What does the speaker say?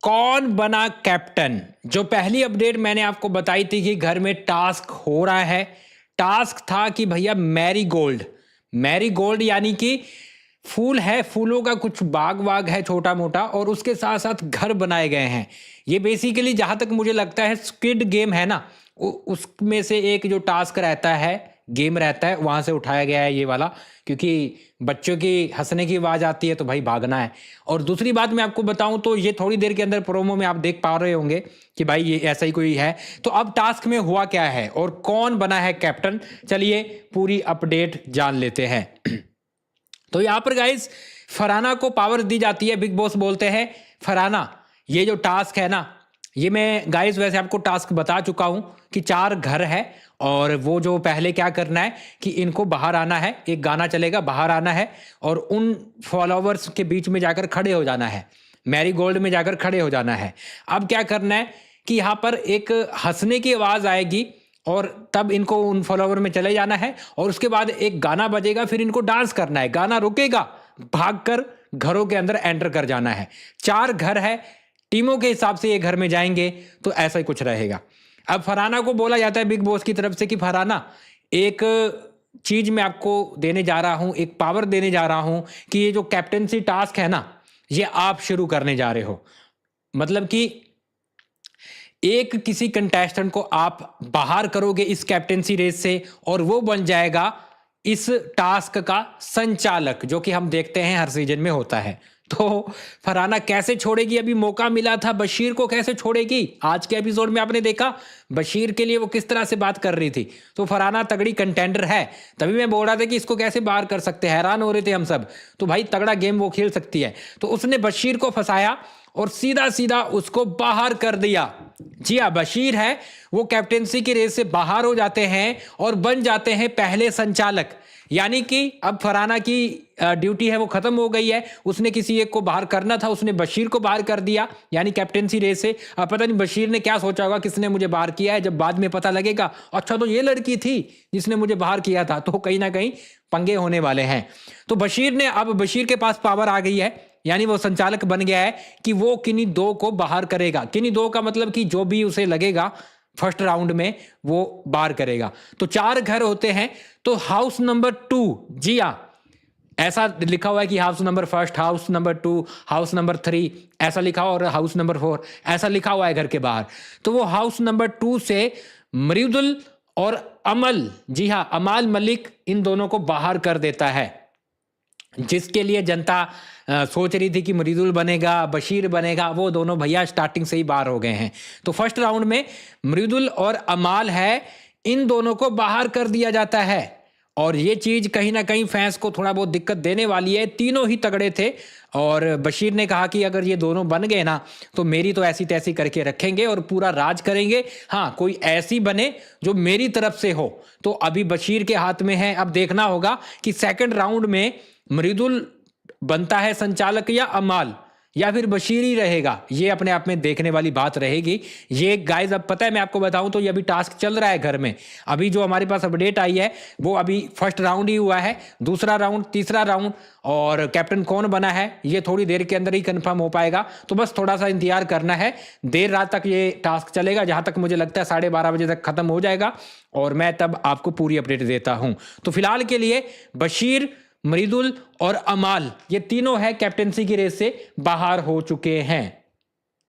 कौन बना कैप्टन? जो पहली अपडेट मैंने आपको बताई थी कि घर में टास्क हो रहा है, टास्क था कि भैया मैरीगोल्ड, मैरीगोल्ड यानी कि फूल है, फूलों का कुछ बाग वाग है छोटा मोटा, और उसके साथ साथ घर बनाए गए हैं। ये बेसिकली जहां तक मुझे लगता है स्क्विड गेम है ना, उसमें से एक जो टास्क रहता है, गेम रहता है, वहां से उठाया गया है ये वाला, क्योंकि बच्चों की हंसने की आवाज आती है तो भाई भागना है। और दूसरी बात मैं आपको बताऊं तो ये थोड़ी देर के अंदर प्रोमो में आप देख पा रहे होंगे कि भाई ये ऐसा ही कोई है। तो अब टास्क में हुआ क्या है और कौन बना है कैप्टन, चलिए पूरी अपडेट जान लेते हैं। तो यहां पर गाइस फरहाना को पावर दी जाती है, बिग बॉस बोलते हैं फरहाना ये जो टास्क है ना, ये मैं गाइस वैसे आपको टास्क बता चुका हूं कि 4 घर है, और वो जो पहले क्या करना है कि इनको बाहर आना है, एक गाना चलेगा, बाहर आना है और उन फॉलोवर्स के बीच में जाकर खड़े हो जाना है, मैरीगोल्ड में जाकर खड़े हो जाना है। अब क्या करना है कि यहाँ पर एक हंसने की आवाज आएगी और तब इनको उन फॉलोवर में चले जाना है, और उसके बाद एक गाना बजेगा, फिर इनको डांस करना है, गाना रुकेगा, भागकर घरों के अंदर एंटर कर जाना है। 4 घर है, टीमों के हिसाब से ये घर में जाएंगे, तो ऐसा ही कुछ रहेगा। अब फरहाना को बोला जाता है बिग बॉस की तरफ से कि फरहाना एक चीज मैं आपको देने जा रहा हूं, एक पावर देने जा रहा हूं कि ये जो कैप्टेंसी टास्क है ना, ये आप शुरू करने जा रहे हो। मतलब कि एक किसी कंटेस्टेंट को आप बाहर करोगे इस कैप्टेंसी रेस से, और वो बन जाएगा इस टास्क का संचालक, जो कि हम देखते हैं हर सीजन में होता है। तो फरहाना कैसे छोड़ेगी? अभी मौका मिला था, बशीर को कैसे छोड़ेगी? आज के एपिसोड में आपने देखा बशीर के लिए वो किस तरह से बात कर रही थी। तो फरहाना तगड़ी कंटेंडर है, तभी मैं बोल रहा था कि इसको कैसे बाहर कर सकते हैं, हैरान हो रहे थे हम सब। तो भाई तगड़ा गेम वो खेल सकती है। तो उसने बशीर को फंसाया और सीधा सीधा उसको बाहर कर दिया। जी हाँ, बशीर है वो कैप्टेंसी की रेस से बाहर हो जाते हैं और बन जाते हैं पहले संचालक। यानी कि अब फरहाना की ड्यूटी है वो खत्म हो गई है, उसने किसी एक को बाहर करना था, उसने बशीर को बाहर कर दिया, यानी कैप्टेंसी रेस से। अब पता नहीं बशीर ने क्या सोचा होगा, किसने मुझे बाहर किया है, जब बाद में पता लगेगा अच्छा तो ये लड़की थी जिसने मुझे बाहर किया था, तो कहीं ना कहीं पंगे होने वाले हैं। तो बशीर ने, अब बशीर के पास पावर आ गई है, यानी वो संचालक बन गया है कि वो किन्हीं 2 को बाहर करेगा। किन्हीं 2 का मतलब कि जो भी उसे लगेगा फर्स्ट राउंड में वो बाहर करेगा। तो 4 घर होते हैं। तो हाउस नंबर 2, जी हाँ, ऐसा लिखा हुआ है कि house number 1, house number 2, house number 3 ऐसा लिखा हुआ, और हाउस नंबर 4 ऐसा लिखा हुआ है घर के बाहर। तो वो हाउस नंबर 2 से मृदुल और अमल, जी हाँ अमाल मलिक, इन दोनों को बाहर कर देता है, जिसके लिए जनता सोच रही थी कि मृदुल बनेगा, बशीर बनेगा, वो दोनों भैया स्टार्टिंग से ही बाहर हो गए हैं। तो फर्स्ट राउंड में मृदुल और अमाल है, इन दोनों को बाहर कर दिया जाता है, और ये चीज कहीं ना कहीं फैंस को थोड़ा बहुत दिक्कत देने वाली है। तीनों ही तगड़े थे, और बशीर ने कहा कि अगर ये दोनों बन गए ना तो मेरी तो ऐसी तैसी करके रखेंगे और पूरा राज करेंगे। हाँ, कोई ऐसी बने जो मेरी तरफ से हो। तो अभी बशीर के हाथ में है, अब देखना होगा कि सेकंड राउंड में मृदुल बनता है संचालक या अमाल, या फिर बशीर ही रहेगा। ये अपने आप में देखने वाली बात रहेगी। ये गाइस अब पता है, मैं आपको बताऊं तो ये अभी टास्क चल रहा है घर में। अभी जो हमारे पास अपडेट आई है वो अभी फर्स्ट राउंड ही हुआ है, दूसरा राउंड, तीसरा राउंड, और कैप्टन कौन बना है ये थोड़ी देर के अंदर ही कंफर्म हो पाएगा। तो बस थोड़ा सा इंतजार करना है, देर रात तक ये टास्क चलेगा, जहां तक मुझे लगता है 12:30 बजे तक खत्म हो जाएगा, और मैं तब आपको पूरी अपडेट देता हूं। तो फिलहाल के लिए बशीर, मृदुल और अमाल, ये तीनों है कैप्टेंसी की रेस से बाहर हो चुके हैं।